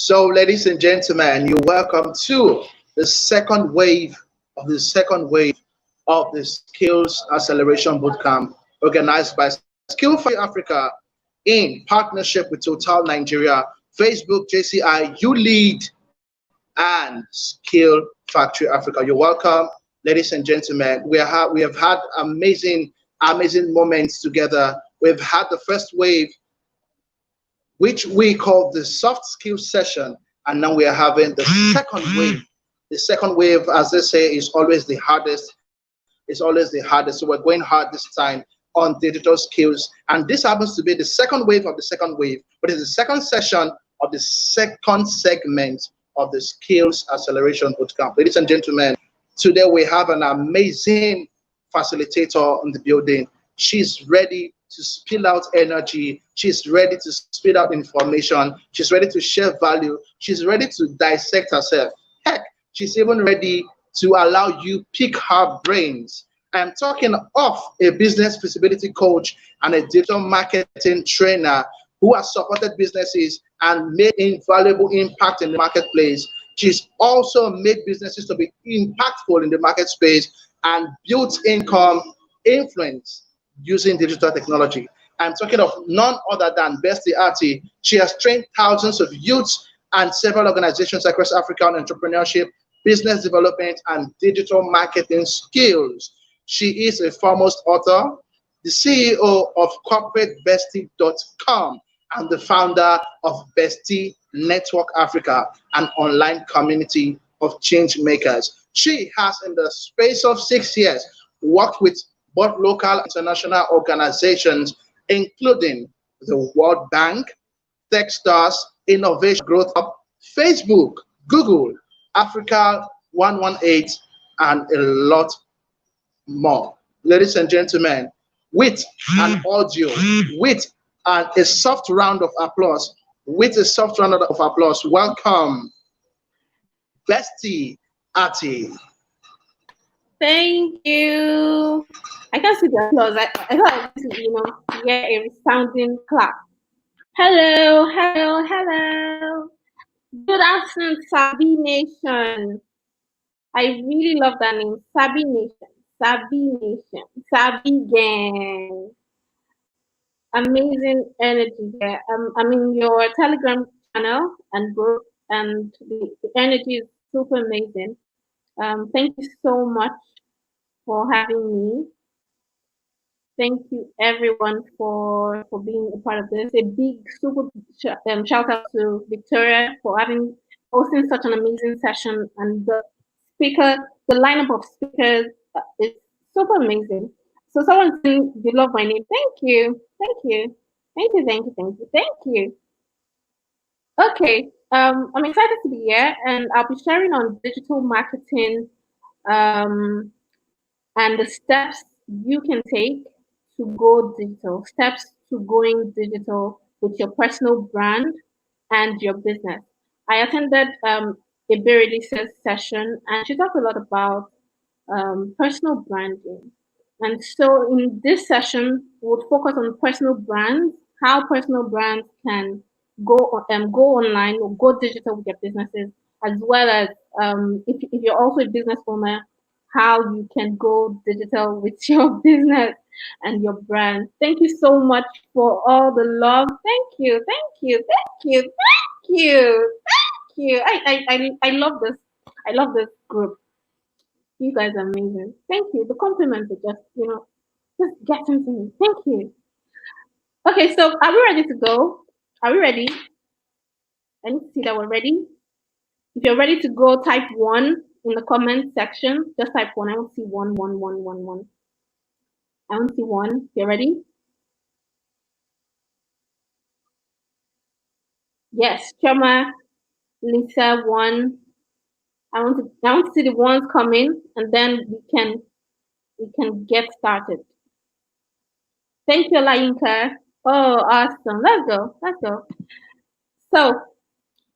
So, ladies and gentlemen, you're welcome to the second wave of the Skills Acceleration Bootcamp organized by Skill Factory Africa in partnership with Total Nigeria, Facebook, JCI, You Lead, and Skill Factory Africa. You're welcome, ladies and gentlemen. We have had amazing moments together. We've had the first wave, which we call the soft skills session, and now we are having the second wave. The second wave, as they say, is always the hardest. It's always the hardest. So we're going hard this time on digital skills, and this happens to be the second wave of the second wave, but it's the second session of the second segment of the Skills Acceleration Bootcamp. Ladies and gentlemen, today we have an amazing facilitator in the building. She's ready to spill out energy. She's ready to spill out information. She's ready to share value. She's ready to dissect herself. Heck, she's even ready to allow you pick her brains. I'm talking of a business feasibility coach and a digital marketing trainer who has supported businesses and made invaluable impact in the marketplace. She's also made businesses to be impactful in the market space and built income influence using digital technology. I'm talking of none other than Bestie Atti. She has trained thousands of youths and several organizations across Africa on entrepreneurship, business development, and digital marketing skills. She is a foremost author, the CEO of CorporateBestie.com, and the founder of Bestie Network Africa, an online community of change makers. She has, in the space of 6 years, worked with both local and international organizations, including the World Bank, Techstars, Innovation Growth Hub, Facebook, Google, Africa 118, and a lot more. Ladies and gentlemen, with an audio, with a soft round of applause, welcome Bestie Atti. Thank you. I can see the applause. I thought I was, hear a resounding clap. Hello. Good afternoon, Sabi Nation. I really love that name, Sabi Nation, Sabi Gang. Amazing energy there. I'm in your Telegram channel and group, and the energy is super amazing. Thank you so much for having me. Thank you everyone for being a part of this. A big super shout out to Victoria for hosting such an amazing session, and the lineup of speakers is super amazing. So someone saying you love my name. Thank you. Okay. I'm excited to be here, and I'll be sharing on digital marketing and the steps you can take to go digital, steps to going digital with your personal brand and your business. I attended a Berenice's session, and she talked a lot about personal branding. And so in this session, we'll focus on personal brands, how personal brands can go online or go digital with your businesses, as well as if you're also a business owner, how you can go digital with your business and your brand. Thank you so much for all the love. Thank you. I love this. I love this group. You guys are amazing. Thank you. The compliments are just getting to me. Thank you. Okay, so are we ready to go? Are we ready? I need to see that we're ready. If you're ready to go, type 1 in the comment section. Just type 1. I want to see 1. I want to see 1. You're ready? Yes, Choma, Lisa, 1. I want to see the ones coming, and then we can get started. Thank you, Lainka. Oh, awesome. Let's go. So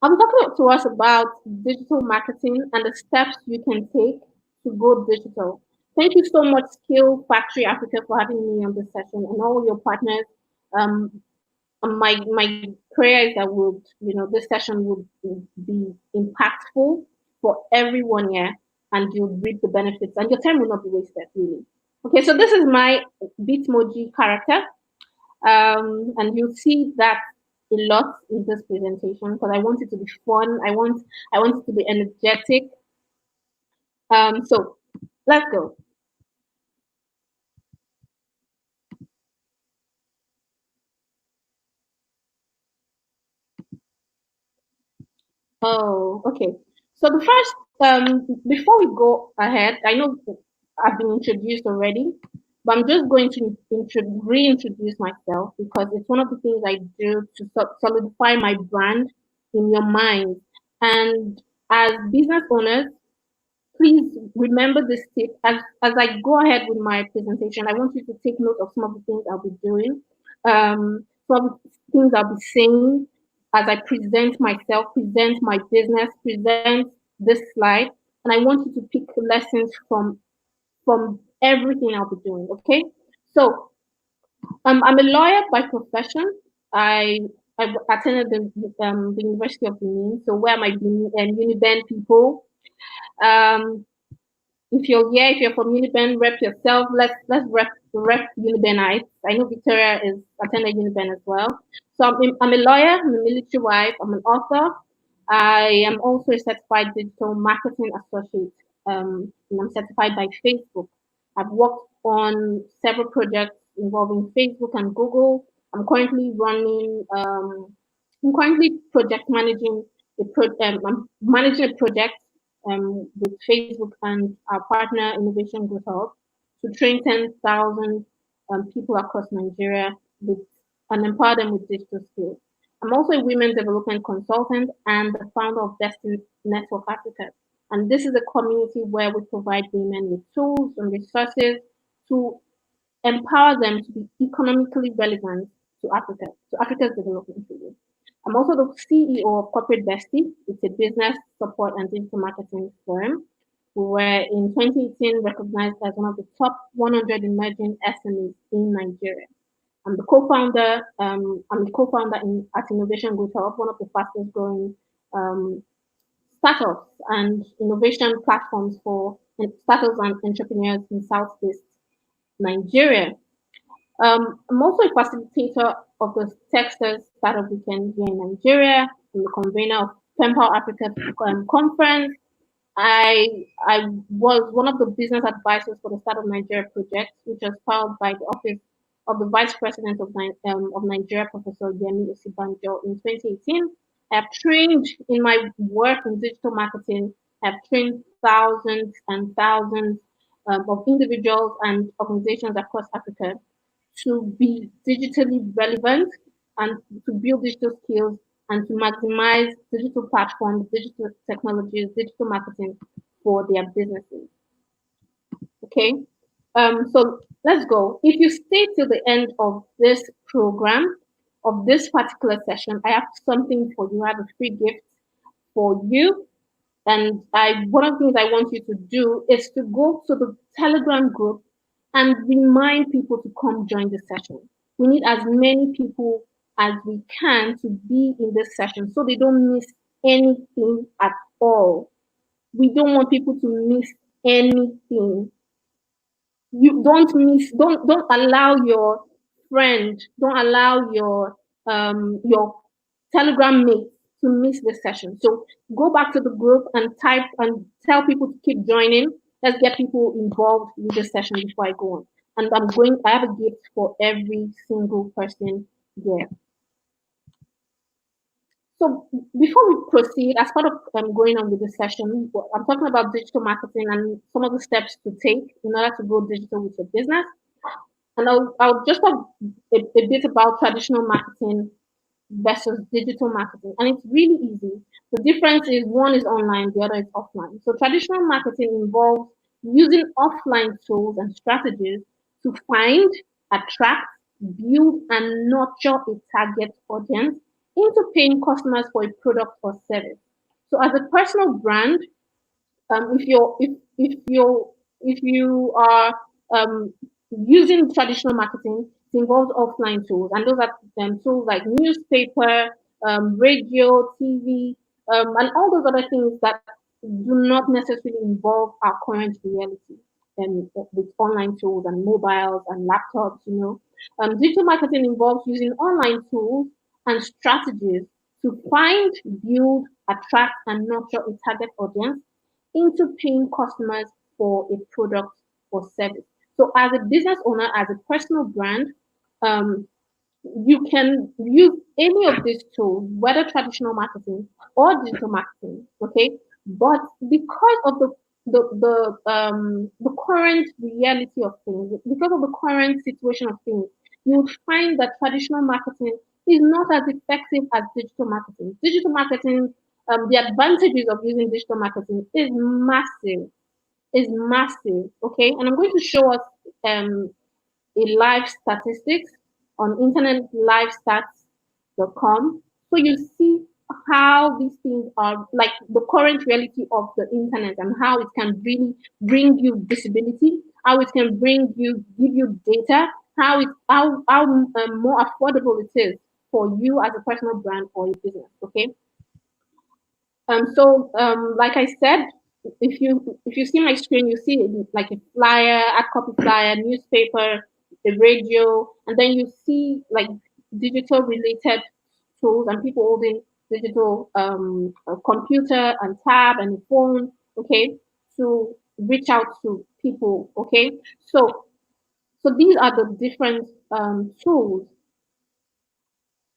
I'm talking to us about digital marketing and the steps you can take to go digital. Thank you so much, Skill Factory Africa, for having me on this session, and all your partners my prayer is that would this session would be impactful for everyone here, and you'll reap the benefits, and your time will not be wasted, really. Okay, so this is my Bitmoji character, and you'll see that a lot in this presentation because I want it to be fun. I want it to be energetic. So let's go. Oh, okay. So the first, before we go ahead, I know I've been introduced already, but I'm just going to reintroduce myself because it's one of the things I do to solidify my brand in your mind. And as business owners, please remember this tip. As I go ahead with my presentation, I want you to take note of some of the things I'll be doing, some of the things I'll be saying as I present myself, present my business, present this slide, and I want you to pick lessons from everything I'll be doing. Okay, so I'm a lawyer by profession. I attended the University of Benin, so where my Uniben people. Um, if you're from Uniben, rep yourself. Let's rep Unibenites. I know Victoria is attended Uniben as well. So I'm a lawyer, I'm a military wife, I'm an author. I am also a certified digital marketing associate. And I'm certified by Facebook. I've worked on several projects involving Facebook and Google. I'm currently project managing I'm managing a project with Facebook and our partner Innovation Growth Hub to train 10,000 people across Nigeria with and empower them with digital skills. I'm also a women development consultant and the founder of Bestie Network Africa. And this is a community where we provide women with tools and resources to empower them to be economically relevant to Africa's development. Really. I'm also the CEO of Corporate Bestie. It's a business support and digital marketing firm. We were in 2018 recognized as one of the top 100 emerging SMEs in Nigeria. I'm the co-founder at Innovation Growth Hub, one of the fastest growing um, startups and innovation platforms for startups and entrepreneurs in Southeast Nigeria. I'm also a facilitator of the Texas Startup Weekend here in Nigeria. I'm the convener of PenPal Africa conference. I was one of the business advisors for the Startup Nigeria project, which was powered by the office of the Vice President of Nigeria, Professor Yemi Osibanjo, in 2018. I have trained in my work in digital marketing. I have trained thousands and thousands of individuals and organizations across Africa to be digitally relevant and to build digital skills and to maximize digital platforms, digital technologies, digital marketing for their businesses. Okay, so let's go. If you stay till the end of this program, of this particular session, I have something for you. I have a free gift for you. And one of the things I want you to do is to go to the Telegram group and remind people to come join the session. We need as many people as we can to be in this session so they don't miss anything at all. We don't want people to miss anything. You don't allow your friend, don't allow your Telegram mate to miss this session. So go back to the group and type and tell people to keep joining. Let's get people involved with this session before I go on. And I have a gift for every single person there. So before we proceed, as part of going on with the session, I'm talking about digital marketing and some of the steps to take in order to go digital with your business. And I'll just talk a bit about traditional marketing versus digital marketing. And it's really easy. The difference is one is online, the other is offline. So traditional marketing involves using offline tools and strategies to find, attract, build, and nurture a target audience into paying customers for a product or service. So as a personal brand, if you are using traditional marketing, It involves offline tools, and those are tools like newspaper, radio, TV, and all those other things that do not necessarily involve our current reality, and with online tools and mobiles and laptops. Digital marketing involves using online tools and strategies to find, build, attract, and nurture a target audience into paying customers for a product or service. So, as a business owner, as a personal brand, um, you can use any of these tools, whether traditional marketing or digital marketing. Okay, but because of the current reality of things, because of the current situation of things, you would find that traditional marketing is not as effective as digital marketing. Digital marketing, the advantages of using digital marketing is massive. Is massive. Okay, and I'm going to show us um a live statistics on internetlivestats.com. So you see how these things are like the current reality of the internet and how it can really bring you visibility, how it can give you data, how more affordable it is for you as a personal brand or a business. Okay. Like I said, if you see my screen, you see like a flyer, ad copy flyer, newspaper, the radio, and then you see like digital related tools and people holding digital a computer and tab and phone, okay, to reach out to people, okay. So these are the different tools,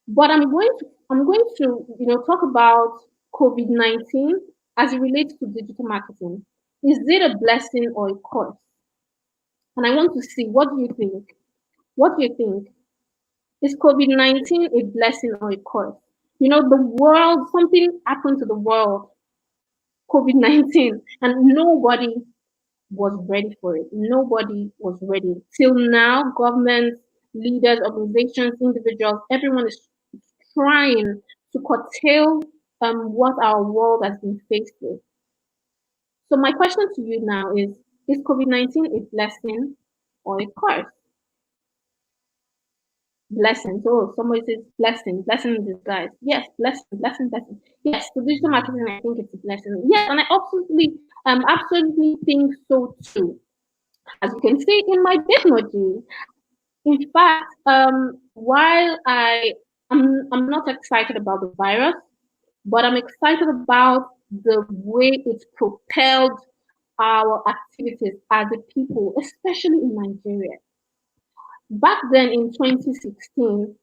but I'm going to talk about COVID-19 as it relates to digital marketing. Is it a blessing or a curse? And I want to see, what do you think? What do you think? Is COVID-19 a blessing or a curse? The world, something happened to the world, COVID-19, and nobody was ready for it. Nobody was ready. Till now, governments, leaders, organizations, individuals, everyone is trying to curtail what our world has been faced with. So my question to you now is COVID-19 a blessing or a curse? Blessing. So somebody says blessing in disguise. Yes, blessing. Yes, for digital marketing, I think it's a blessing. Yes, and I absolutely think so too. As you can see in my Bitmoji. In fact, while I'm not excited about the virus, but I'm excited about the way it propelled our activities as a people, especially in Nigeria. Back then in 2016,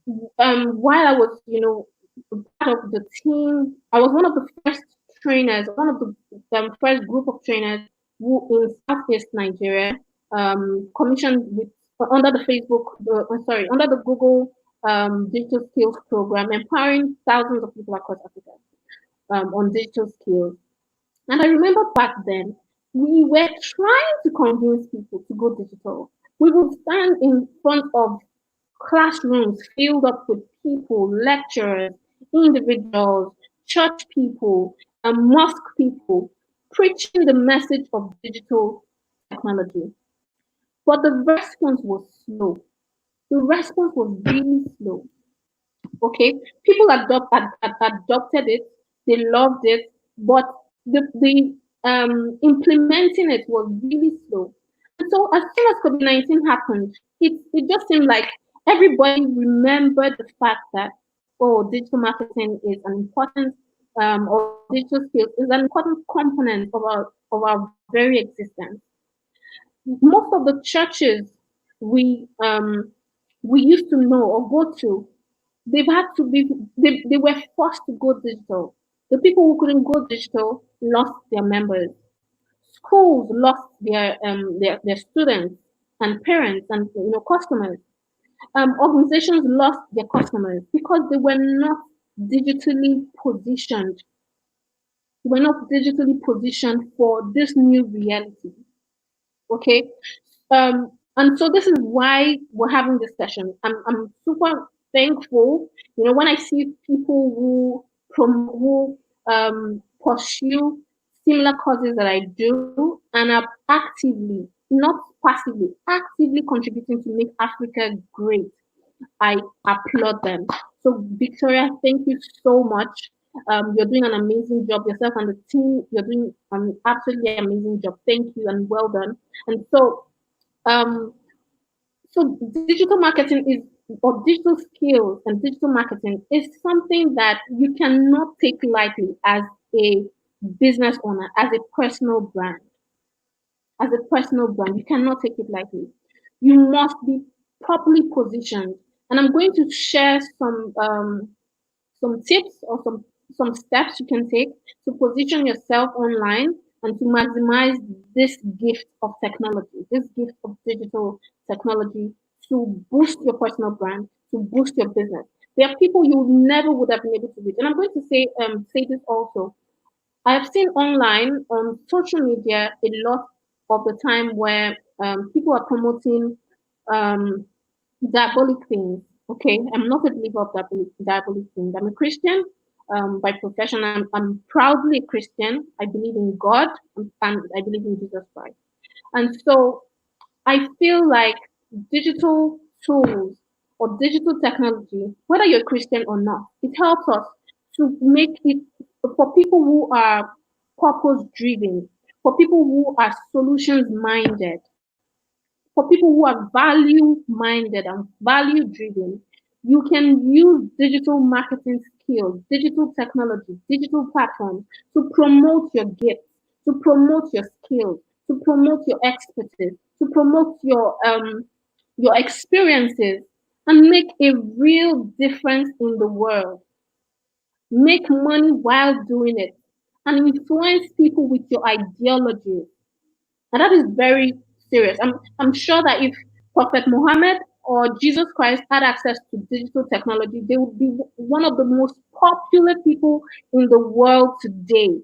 while I was, part of the team, I was one of the first trainers, one of the first group of trainers who in Southeast Nigeria, commissioned with under the under the Google Digital Skills Program, empowering thousands of people across Africa on digital skills. And I remember back then, we were trying to convince people to go digital. We would stand in front of classrooms filled up with people, lecturers, individuals, church people, and mosque people, preaching the message of digital technology. But the response was slow. The response was really slow. Okay, people adopted it, they loved it, but the implementing it was really slow. And so as soon as COVID-19 happened, it just seemed like everybody remembered the fact that, oh, digital marketing is an important or digital skills is an important component of our very existence. Most of the churches we we used to know or go to, they were forced to go digital. The people who couldn't go digital lost their members. Schools lost their students and parents and customers. Organizations lost their customers because they were not digitally positioned. They were not digitally positioned for this new reality. Okay. And so this is why we're having this session. I'm super thankful, when I see people who pursue similar causes that I do and are actively, not passively, actively contributing to make Africa great, I applaud them. So, Victoria, thank you so much. You're doing an amazing job yourself and the team. You're doing an absolutely amazing job. Thank you and well done. And um, so digital marketing is, or digital skills and digital marketing is something that you cannot take lightly as a business owner, as a personal brand. As a personal brand, you cannot take it lightly. You must be properly positioned. And I'm going to share some tips or some steps you can take to position yourself online and to maximize this gift of technology, this gift of digital technology to boost your personal brand, to boost your business. There are people you never would have been able to reach. And I'm going to say this also. I have seen online on social media a lot of the time where people are promoting um, diabolic things. Okay, I'm not a believer of diabolic things. I'm a Christian by profession. I'm proudly a Christian. I believe in God and I believe in Jesus Christ. And so I feel like digital tools or digital technology, whether you're Christian or not, it helps us to make it for people who are purpose driven, for people who are solutions minded, for people who are value minded and value driven. You can use digital marketing skills, digital technology, digital platforms to promote your gifts, to promote your skills, to promote your expertise, to promote your experiences and make a real difference in the world. Make money while doing it and influence people with your ideologies. And that is very serious. I'm sure that if Prophet Muhammad or Jesus Christ had access to digital technology, they would be one of the most popular people in the world today.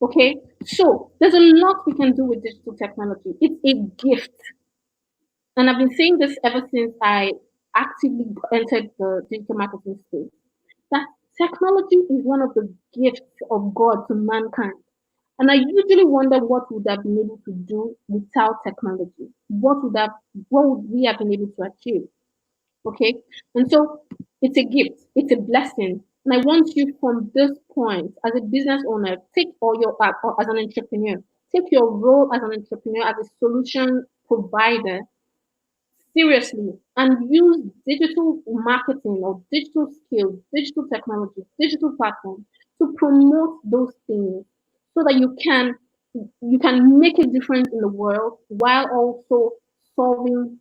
Okay, so there's a lot we can do with digital technology. It's a gift. And I've been saying this ever since I actively entered the digital marketing space. That technology is one of the gifts of God to mankind. And I usually wonder what would have been able to do without technology. What would we have been able to achieve? Okay. And so it's a gift, it's a blessing. And I want you from this point as a business owner, take or your or as an entrepreneur, take your role as an entrepreneur, as a solution provider seriously and use digital marketing or digital skills, digital technology, digital platforms to promote those things so that you can make a difference in the world while also solving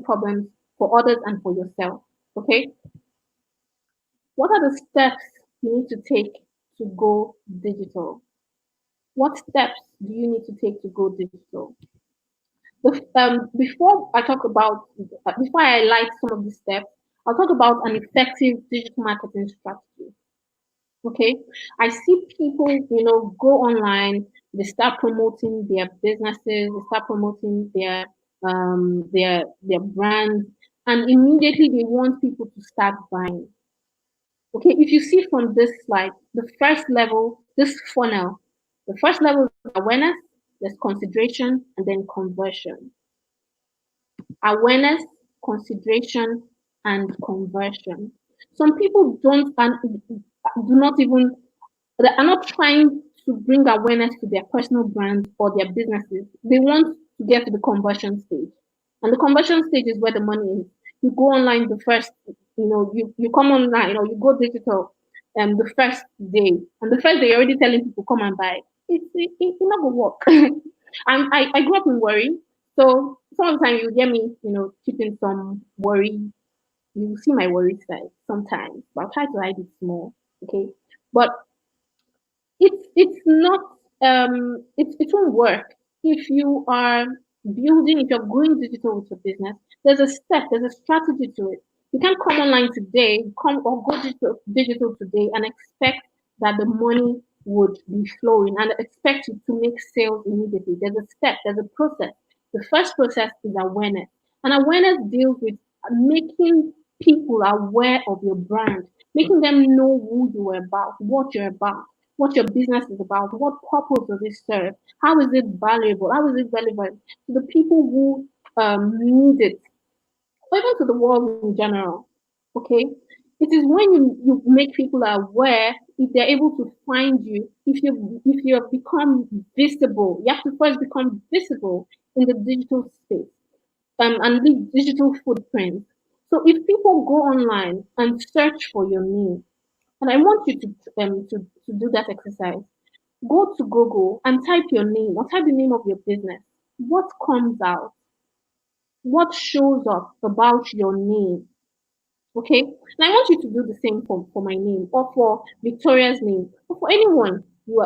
problems for others and for yourself. Okay? What are the steps you need to take to go digital? What steps do you need to take to go digital? Before I highlight some of the steps, I'll talk about an effective digital marketing strategy. Okay, I see people, go online, they start promoting their businesses, they start promoting their brands, and immediately they want people to start buying. Okay, if you see from this slide, the first level, this funnel, the first level is awareness, there's consideration, and then conversion. Awareness, consideration, and conversion. Some people don't and do not even they are not trying to bring awareness to their personal brands or their businesses. They want to get to the conversion stage. And the conversion stage is where the money is. You go online the first, you come online, or you go digital the first day. And the first day you're already telling people come and buy. It's not gonna work. I grew up in worry. So some of the time you get me, keeping some worry. You see my worry side sometimes, but I'll try to hide it small. Okay. But it's not it won't work if you are if you're going digital with your business. There's a strategy to it. You can't come online today, come or go digital today and expect that the money would be flowing and expect you to make sales immediately. There's a process. The first process is awareness, and awareness deals with making people aware of your brand, making them know who you're about, what you're about, what your business is about, what purpose does it serve, how is it valuable, how is it relevant to the people who need it, or even to the world in general. Okay, it is when you make people aware, if they're able to find you, if you have become visible, you have to first become visible in the digital space, and leave digital footprint. So if people go online and search for your name, and I want you to do that exercise, go to Google and type your name or type the name of your business. What comes out? What shows up about your name? Okay, and I want you to do the same for my name, or for Victoria's name, or for anyone you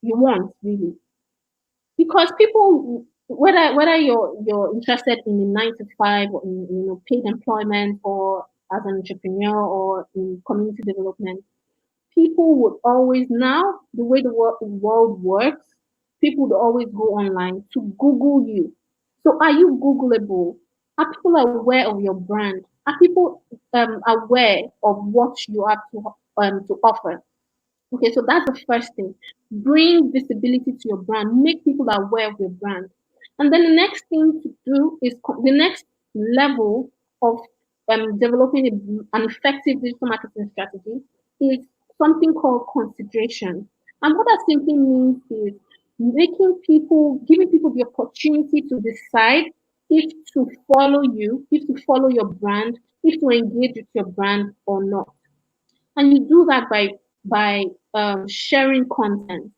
want, really, because people, whether you're interested in a 9 to 5, or in paid employment, or as an entrepreneur, or in community development, people would always, now the way the world works, people would always go online to Google you. So are you Googleable? Are people aware of your brand? Are people aware of what you have to offer? Okay, so that's the first thing. Bring visibility to your brand. Make people aware of your brand. And then the next thing to do is the next level of developing an effective digital marketing strategy is something called consideration. And what that simply means is giving people the opportunity to decide if to follow you, if to follow your brand, if to engage with your brand or not. And you do that by sharing content,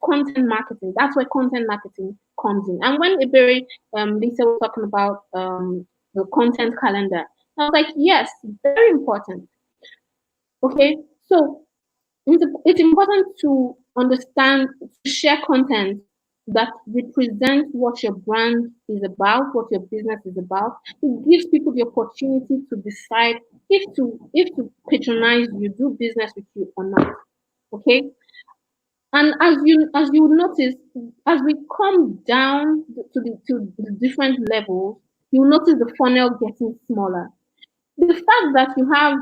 content marketing. That's where content marketing comes in. And when Iberi Lisa was talking about the content calendar, I was like, yes, very important. Okay, so it's important to understand, to share content that represents what your brand is about, what your business is about. It gives people the opportunity to decide if to patronize you, do business with you or not. Okay, and as you would notice, as we come down to the different levels, you'll notice the funnel getting smaller. The fact that you have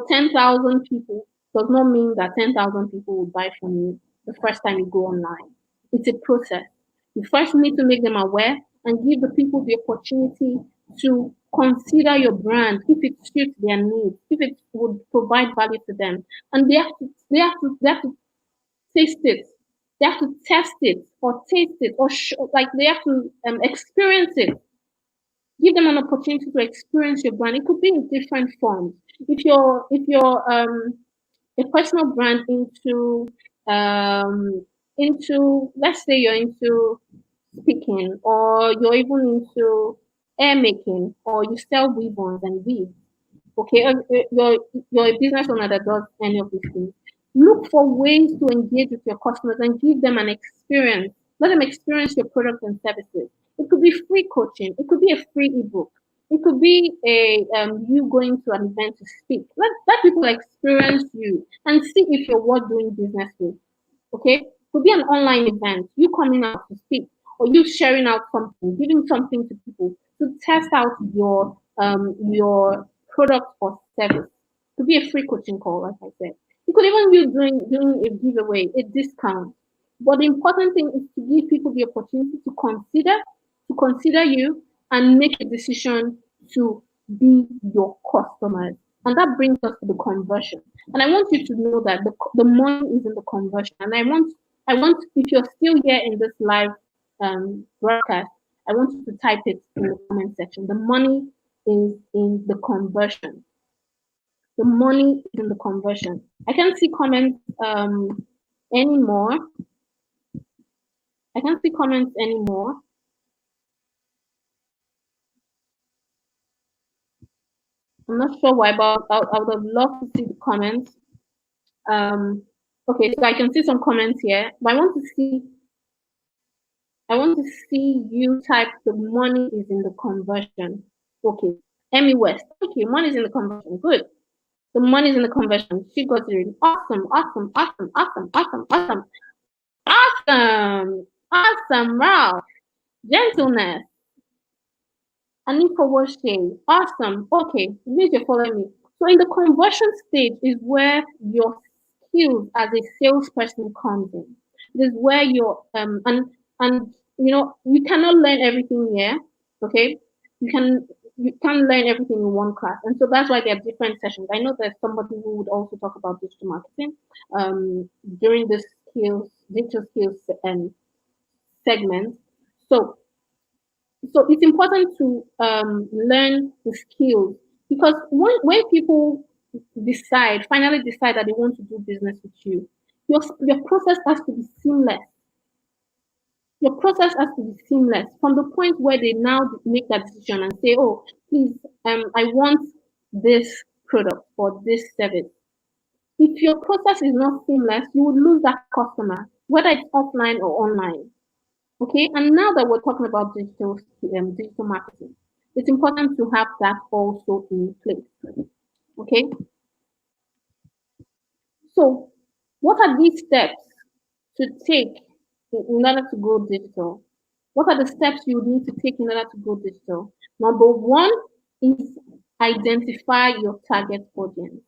10,000 people does not mean that 10,000 people will buy from you the first time you go online. It's a process. You first need to make them aware and give the people the opportunity to consider your brand, if it suits their needs, if it would provide value to them, and they have to taste it. They have to test it, or taste it, or like they have to experience it. Give them an opportunity to experience your brand. It could be in different forms. If you're a personal brand into, let's say you're into speaking, or you're even into hair making, or you sell weave-ons and weaves. Okay, you're a business owner that does any of these things. Look for ways to engage with your customers and give them an experience. Let them experience your products and services. It could be free coaching. It could be a free ebook. It could be a you going to an event to speak. Let people experience you and see if you're worth doing business with. Okay, it could be an online event. You coming out to speak, or you sharing out something, giving something to people to test out your product or service. It could be a free coaching call, like I said. It could even be doing a giveaway, a discount. But the important thing is to give people the opportunity to consider you and make a decision to be your customers. And that brings us to the conversion. And I want you to know that the money is in the conversion. And I want if you're still here in this live broadcast, I want you to type it in the comment section. The money is in the conversion. The money is in the conversion. I can't see comments anymore. I can't see comments anymore. I'm not sure why, but I would have loved to see the comments. Okay, so I can see some comments here, but I want to see you type the money is in the conversion. Okay. Emmy West. Thank you. Money is in the conversion. Good. The money is in the conversion. She got it. Awesome, awesome, awesome, awesome, awesome, awesome, awesome, awesome, Ralph. Gentleness. And for washing. Awesome. Okay. Means you're following me. So in the conversion stage is where your skills as a salesperson comes in. This is where you're and you know you cannot learn everything here. Okay, you can you can't learn everything in one class, and so that's why there are different sessions. I know there's somebody who would also talk about digital marketing during this digital skills segment. So so it's important to learn the skills because when people finally decide that they want to do business with you, your process has to be seamless. Your process has to be seamless from the point where they now make that decision and say, oh, please, I want this product or this service. If your process is not seamless, you will lose that customer, whether it's offline or online. Okay, and now that we're talking about digital marketing, it's important to have that also in place. Okay, so what are these steps to take in order to go digital? What are the steps you need to take in order to go digital? Number one is identify your target audience.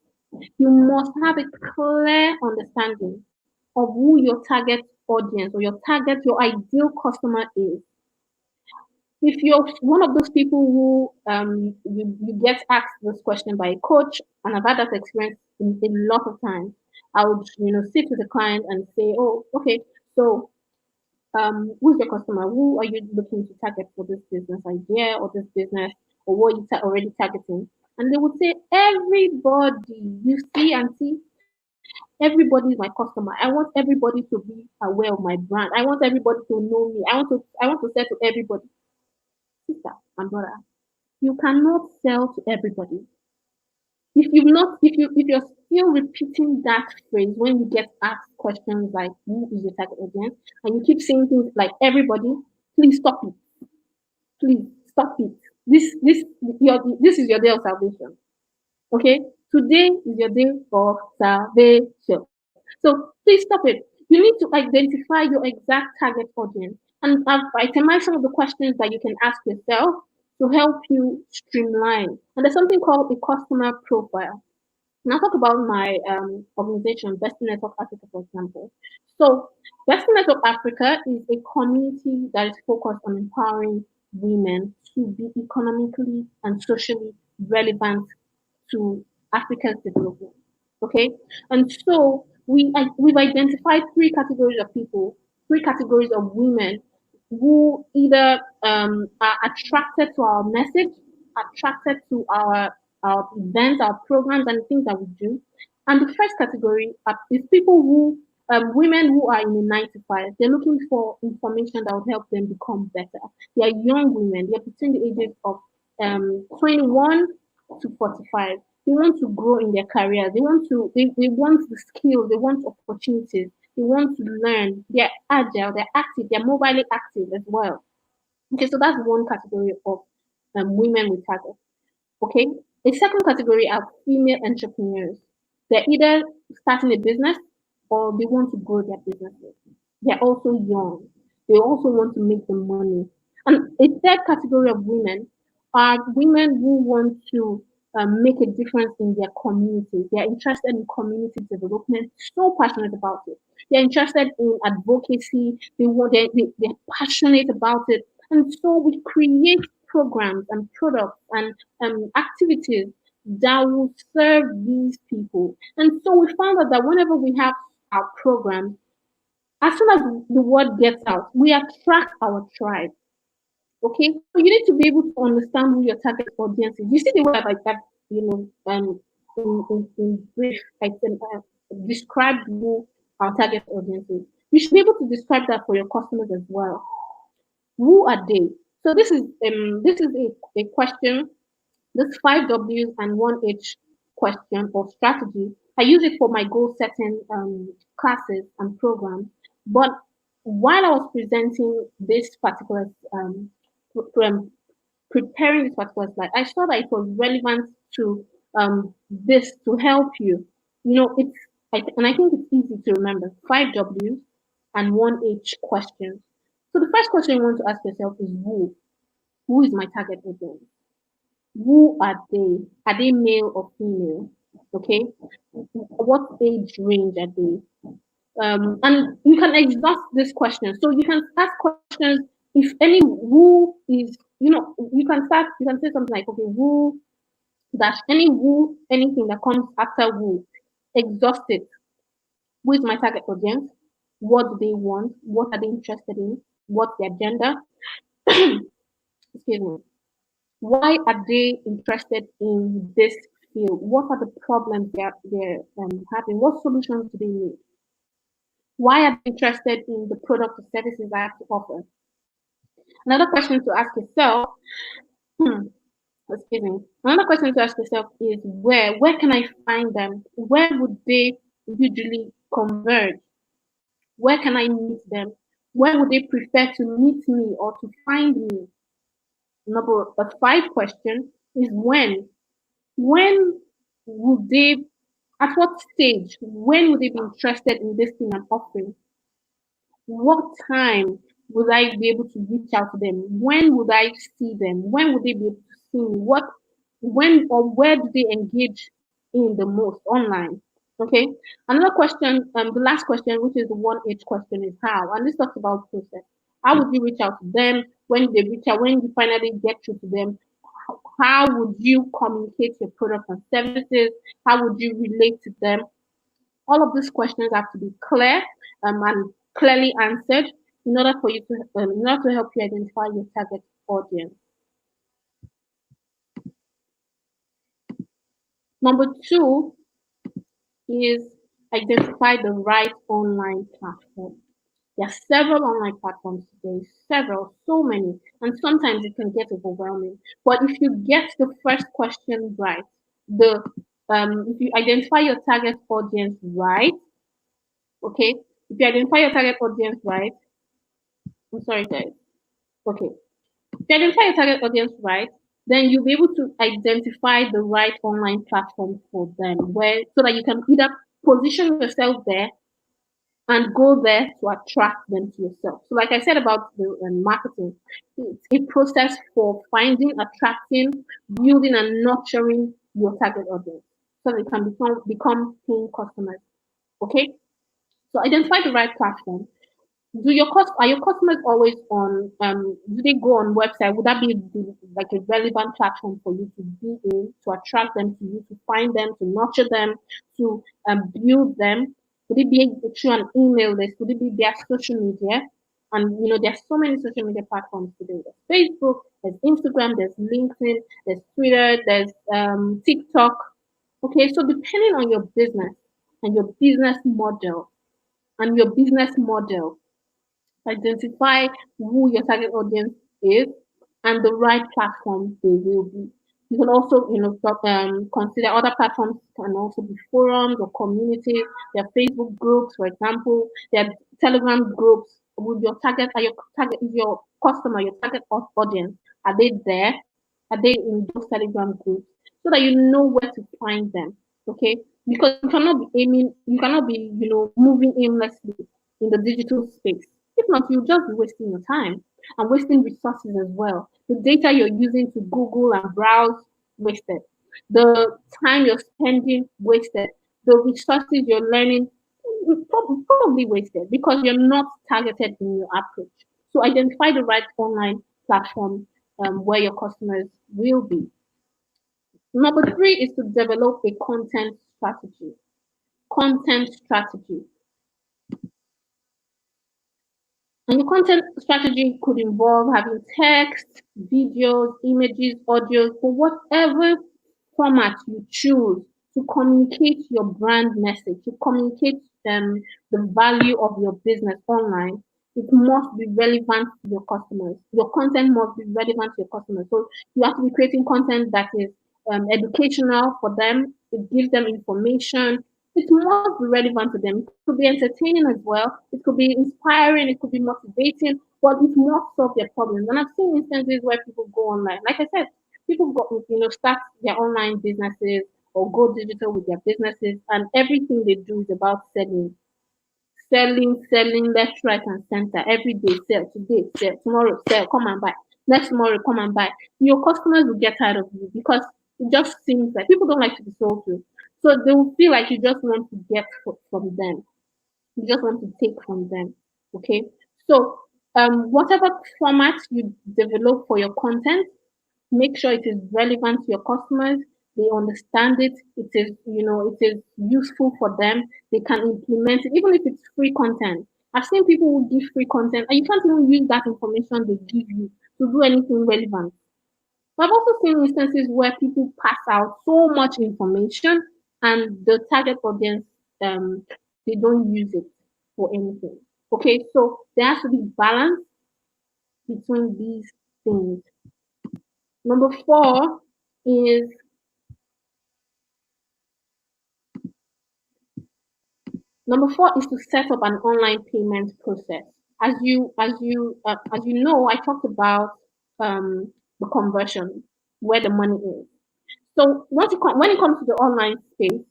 You must have a clear understanding of who your target audience or your ideal customer is. If you're one of those people who you get asked this question by a coach, and I've had that experience a lot of times, I would sit with a client and say, oh, okay, so who's your customer? Who are you looking to target for this business idea or this business, or what you already targeting? And they would say, everybody. You see, and see, everybody is my customer. I want everybody to be aware of my brand. I want everybody to know me. I want to say to everybody, sister and brother, you cannot sell to everybody. If you're still repeating that phrase when you get asked questions like who is your target audience, and you keep saying things like everybody, please stop it. Please stop it. This is your day of salvation. Okay? Today is your day of salvation. So please stop it. You need to identify your exact target audience and itemize some of the questions that you can ask yourself to help you streamline. And there's something called a customer profile. Now talk about my organization, Bestie Network Africa, for example. So Bestie Network Africa is a community that is focused on empowering women to be economically and socially relevant to Africa's development. Okay, and so we've identified three categories of people, three categories of women who either are attracted to our message, attracted to our events, our programs, and things that we do. And the first category is people who women who are in a 9 to 5. They're looking for information that will help them become better. They are young women. They're between the ages of 21 to 45. They want to grow in their career. They want the skills, they want opportunities, they want to learn. They're agile, they're active, they're mobilely active as well. Okay, so that's one category of women with target. Okay, a second category are female entrepreneurs. They're either starting a business or they want to grow their businesses. They're also young. They also want to make the money. And a third category of women are women who want to make a difference in their communities. They're interested in community development, so passionate about it. They're interested in advocacy. They're passionate about it. And so we create programs and products and activities that will serve these people. And so we found out that whenever we have our program, as soon as the word gets out, we attract our tribe. Okay, so you need to be able to understand who your target audience is. You see the way like that, in brief, I can describe who our target audience is. You should be able to describe that for your customers as well. Who are they? So this is a question. This 5 W's and 1 H question or strategy. I use it for my goal setting classes and programs. But while I was presenting this particular um, preparing this particular slide, I saw that it was relevant to this to help you. And I think it's easy to remember 5 W's and 1 H questions. So the first question you want to ask yourself is who? Who is my target audience? Who are they? Are they male or female? Okay, what age range are they? And you can exhaust this question. So you can ask questions if any who is, you can say something like, okay, who dash any who, anything that comes after who, exhaust it. Who is my target audience? What do they want? What are they interested in? What's their agenda? Excuse me. Why are they interested in this field? What are the problems they're having? What solutions do they need? Why are they interested in the product or services I have to offer? Another question to ask yourself, hmm, excuse me. Another question to ask yourself is where can I find them? Where would they usually converge? Where can I meet them? Where would they prefer to meet me or to find me? Number five question is when. When would they, at what stage, when would they be interested in this thing I'm offering? What time would I be able to reach out to them? When would I see them? When would they be able to see me? When or where do they engage in the most online? Okay. Another question, the last question, which is the 1H question, is how. And this talks about process. How would you reach out to them? When they reach out, when you finally get through to them, how would you communicate your products and services? How would you relate to them? All of these questions have to be clear and clearly answered in order to help you identify your target audience. Number two is identify the right online platform. There are several online platforms today, several, so many, and sometimes it can get overwhelming. But if you get the first question right, the if you identify your target audience right, okay, if you identify your target audience right, I'm sorry guys, okay, if you identify your target audience right, then you'll be able to identify the right online platform for them, where so that you can either position yourself there and go there to attract them to yourself. So, like I said about the marketing, it's a process for finding, attracting, building, and nurturing your target audience so they can become paying customers. Okay, so identify the right platform. Are your customers always on do they go on website? Would that be like a relevant platform for you to be in, to attract them to you, to find them, to nurture them, to build them? Would it be through an email list? Would it be their social media? And there's so many social media platforms today. There's Facebook, there's Instagram, there's LinkedIn, there's Twitter, there's TikTok. Okay, so depending on your business and your business model and your business model, identify who your target audience is and the right platform they will be. You can also, consider other platforms can also be forums or communities. There are Facebook groups, for example. There are Telegram groups with your customer, your target audience. Are they there? Are they in those Telegram groups? So that you know where to find them. Okay, because you cannot be, moving aimlessly in the digital space. If not, you'll just be wasting your time and wasting resources as well. The data you're using to Google and browse, wasted. The time you're spending, wasted. The resources you're learning, probably wasted because you're not targeted in your approach. So identify the right online platform where your customers will be. Number three is to develop a content strategy. Content strategy. And your content strategy could involve having text, videos, images, audio, for whatever format you choose to communicate your brand message, to communicate the value of your business online. It must be relevant to your customers. Your content must be relevant to your customers. So you have to be creating content that is educational for them. It gives them information. It must be relevant to them. It could be entertaining as well. It could be inspiring. It could be motivating, but it must solve their problems. And I've seen instances where people go online. Like I said, people go, start their online businesses or go digital with their businesses, and everything they do is about selling. Selling left, right, and center. Every day, sell. Today, sell. Tomorrow, sell. Come and buy. Next tomorrow, come and buy. Your customers will get tired of you because it just seems like people don't like to be sold to. So they will feel like you just want to get from them. You just want to take from them. Okay. So whatever format you develop for your content, make sure it is relevant to your customers. They understand it. It is, it is useful for them. They can implement it, even if it's free content. I've seen people who give free content and you can't even use that information they give you to do anything relevant. I've also seen instances where people pass out so much information and the target audience, they don't use it for anything. Okay, so there has to be balance between these things. Number four is to set up an online payment process. As you know, I talked about the conversion, where the money is. So when it comes to the online space,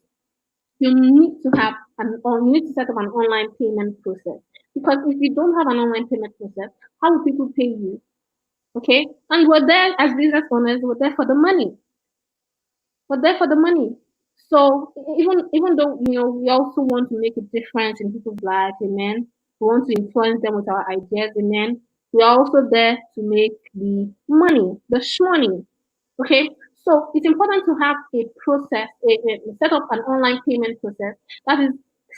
you need to have or you need to set up an online payment process. Because if you don't have an online payment process, how will people pay you? Okay, and we're there as business owners. We're there for the money. We're there for the money. So even though we also want to make a difference in people's lives, amen. We want to influence them with our ideas, amen. We are also there to make the money, the money. Okay, so it's important to have a process, set up an online payment process that is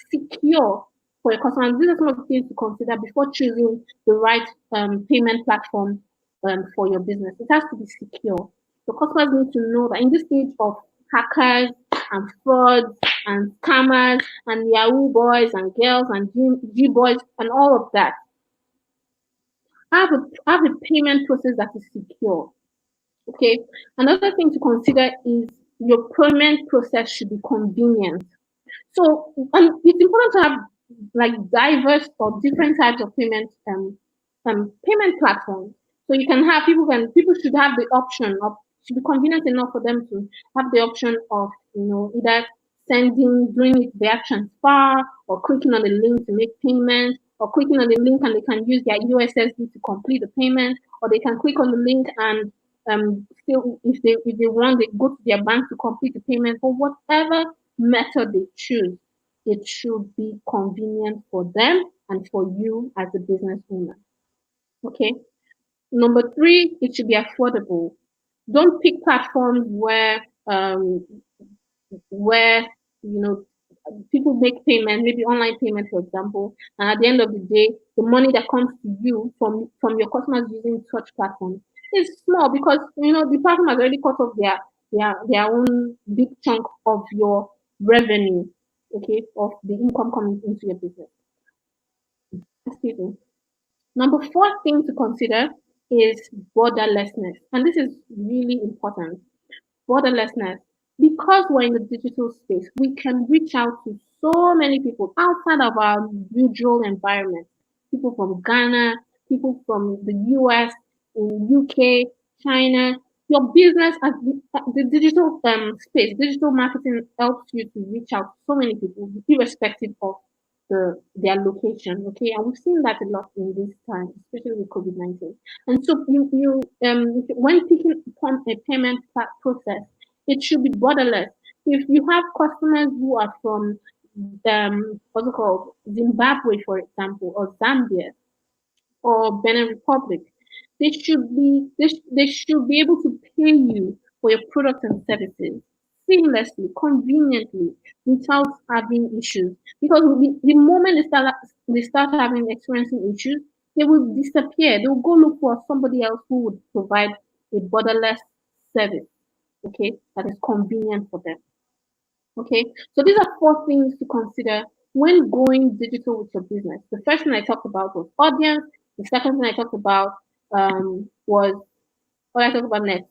secure for your customers. These are some of the things to consider before choosing the right payment platform for your business. It has to be secure. The customers need to know that in this age of hackers and frauds and scammers and Yahoo boys and girls and G boys and all of that, have a payment process that is secure. Okay. Another thing to consider is your payment process should be convenient. So it's important to have like diverse or different types of payment platforms. So you can have people should have the option of should be convenient enough for them to have the option of either doing it via transfer or clicking on the link to make payment or clicking on the link and they can use their USSD to complete the payment or they can click on the link and still if they want they go to their bank to complete the payment or whatever method they choose, it should be convenient for them and for you as a business owner. Okay. Number three, it should be affordable. Don't pick platforms where you know people make payment, maybe online payment, for example, and at the end of the day, the money that comes to you from your customers using such platforms is small because the platform has already cut off their own big chunk of your revenue, okay, of the income coming into your business. Excuse me. Number four thing to consider is borderlessness, and this is really important. Borderlessness. Because we're in the digital space, we can reach out to so many people outside of our usual environment. People from Ghana, people from the US, in UK, China. Your business as the digital space, digital marketing helps you to reach out to so many people, irrespective of their location. Okay, and we've seen that a lot in this time, especially with COVID-19. And so when picking upon a payment process, it should be borderless. If you have customers who are from what's it called, Zimbabwe, for example, or Zambia, or Benin Republic, they should be able to pay you for your products and services seamlessly, conveniently, without having issues. Because the moment they start having experiencing issues, they will disappear. They will go look for somebody else who would provide a borderless service, okay, that is convenient for them. Okay, so these are four things to consider when going digital with your business. The first thing I talked about was audience. The second thing I talked about was what I talked about next.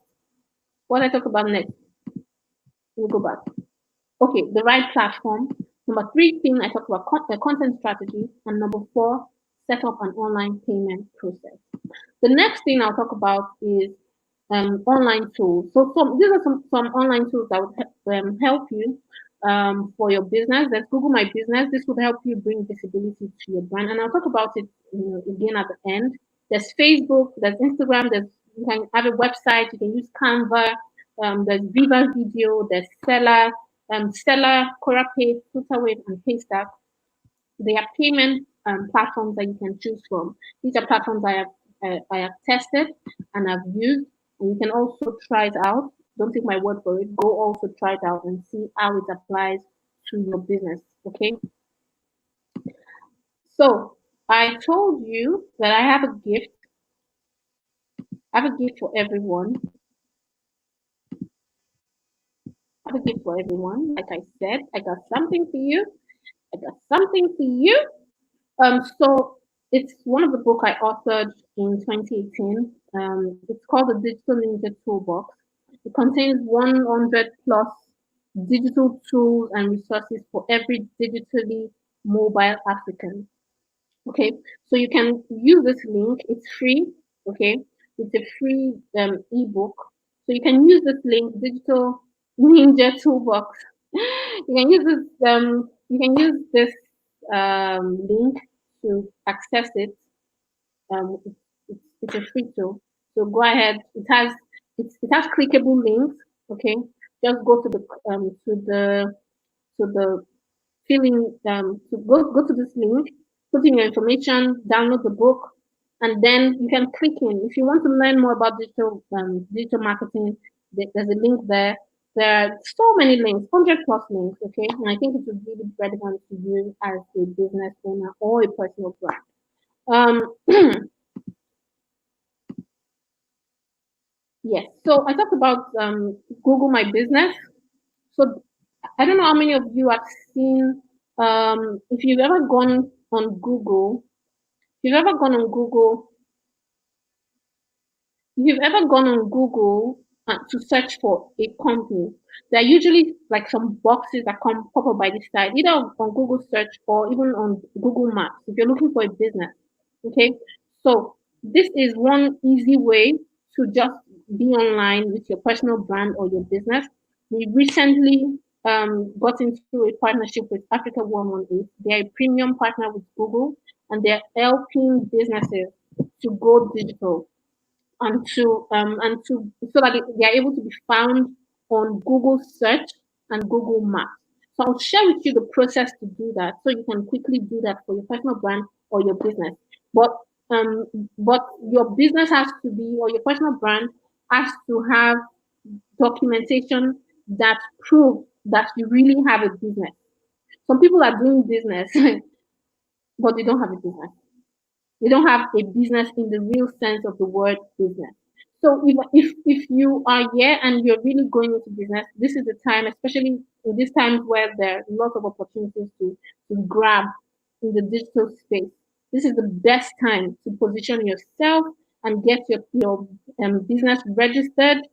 What I talked about next. We'll go back. Okay, the right platform. Number three thing I talked about content strategy, and number four, set up an online payment process. The next thing I'll talk about is online tools. So these are some online tools that would help you for your business. There's Google My Business. This would help you bring visibility to your brand. And I'll talk about it again at the end. There's Facebook, there's Instagram, you can have a website, you can use Canva, there's Viva Video, there's Seller, Stellar, CoraPay, FlutterWave, and Paystack. They are payment platforms that you can choose from. These are platforms I have tested and I've used, and you can also try it out. Don't take my word for it. Go also try it out and see how it applies to your business. Okay. So I told you that I have a gift. I have a gift for everyone. I have a gift for everyone. Like I said, I got something for you. I got something for you. So it's one of the book I authored in 2018. It's called the Digital Ninja Toolbox. It contains 100 plus digital tools and resources for every digitally mobile African. Okay, so you can use this link. It's free. Okay, it's a free ebook. So you can use this link, Digital Ninja Toolbox. You can use this. Link to access it. It's a free tool. So go ahead. It has clickable links. Okay, just go to the filling to go to this link, put in your information, download the book, and then you can click in. If you want to learn more about digital marketing, there's a link there. There are so many links, 100 plus links, okay? And I think it would really be relevant to you as a business owner or a personal brand. Yes, so I talked about Google My Business. So I don't know how many of you have seen, if you've ever gone on Google, if you've ever gone on Google, if you've ever gone on Google to search for a company, there are usually like some boxes that pop up by the side, either on Google search or even on Google Maps if you're looking for a business. Okay, so this is one easy way to just be online with your personal brand or your business. We recently got into a partnership with Africa 118. They're a premium partner with Google, and they're helping businesses to go digital and to so that they are able to be found on Google search and Google Maps. So I'll share with you the process to do that, so you can quickly do that for your personal brand or your business. But um, but your business has to be, or your personal brand has to have documentation that prove that you really have a business. Some people are doing business, but they don't have a business. They don't have a business in the real sense of the word business. So if you are here and you're really going into business, this is the time, especially in these times where there are lots of opportunities to grab in the digital space. This is the best time to position yourself and get your business registered.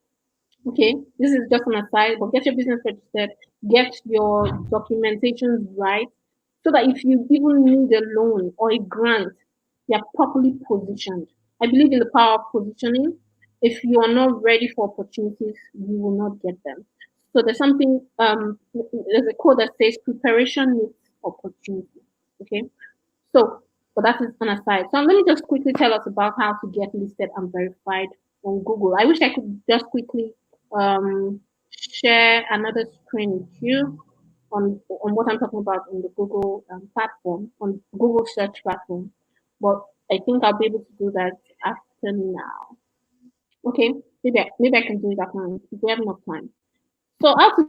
Okay, this is just an aside, but get your business registered, get your documentations right, so that if you even need a loan or a grant, you are properly positioned. I believe in the power of positioning. If you are not ready for opportunities, you will not get them. So there's a quote that says preparation meets opportunity. Okay, so, but that is an aside. So let me just quickly tell us about how to get listed and verified on Google. I wish I could just quickly share another screen with you on what I'm talking about on the Google platform, on Google search platform. But I think I'll be able to do that after now. Okay, maybe I can do it after now if we have enough time. So how to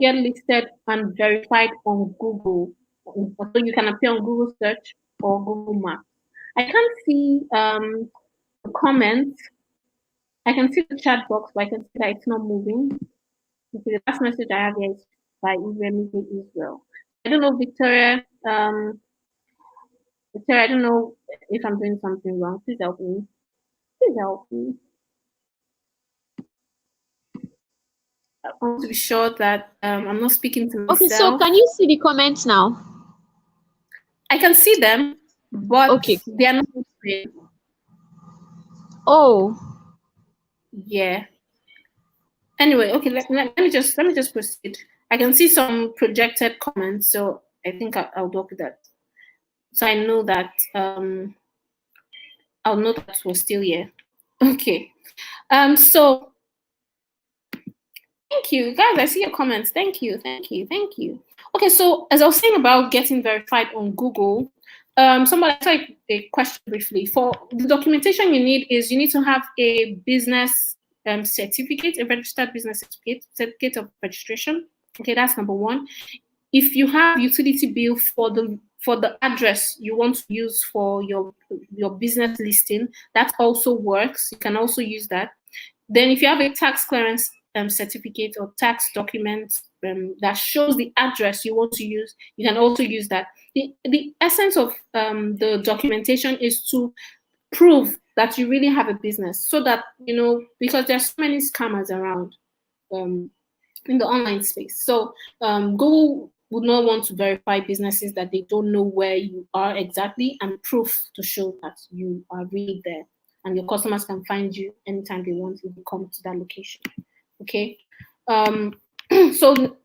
get listed and verified on Google, so you can appear on Google search or Google Maps. I can't see the comments. I can see the chat box, but I can see that it's not moving. Okay, the last message I have here is by Israel. I don't know, Victoria. Victoria, I don't know if I'm doing something wrong. Please help me. Please help me. I want to be sure that I'm not speaking to myself. Okay, so can you see the comments now? I can see them, but okay, they are not moving. Oh. Yeah. Anyway, okay, let me just proceed. I can see some projected comments, so I think I'll do that. So I know that I'll know that we're still here. Okay. So Thank you, guys. I see your comments. Thank you. Okay, so as I was saying about getting verified on Google, somebody asked a question briefly. For the documentation you need to have a business certificate, a registered business certificate of registration. Okay, that's number one. If you have utility bill for the address you want to use for your business listing, that also works. You can also use that. Then if you have a tax clearance certificate or tax document that shows the address you want to use, you can also use that. The essence of the documentation is to prove that you really have a business, so that, because there's so many scammers around in the online space. So Google would not want to verify businesses that they don't know where you are exactly, and proof to show that you are really there and your customers can find you anytime they want if you come to that location. Okay. So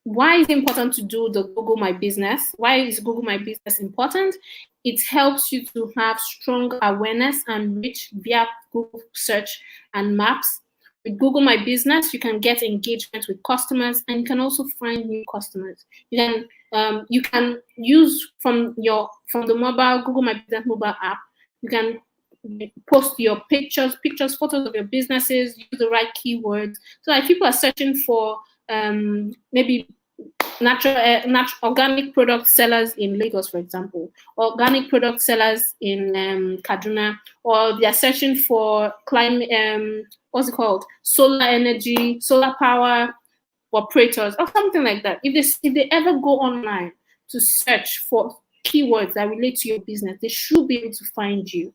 why is it important to do the Google My Business? Why is Google My Business important? It helps you to have strong awareness and reach via Google search and maps. With Google My Business, you can get engagement with customers, and you can also find new customers. You can use from the mobile Google My Business mobile app. You can post your pictures, photos of your businesses. Use the right keywords. So if people are searching for maybe natural organic product sellers in Lagos, for example, organic product sellers in Kaduna, or they are searching for climate, what's it called, solar energy, solar power operators, or something like that. If they ever go online to search for keywords that relate to your business, they should be able to find you.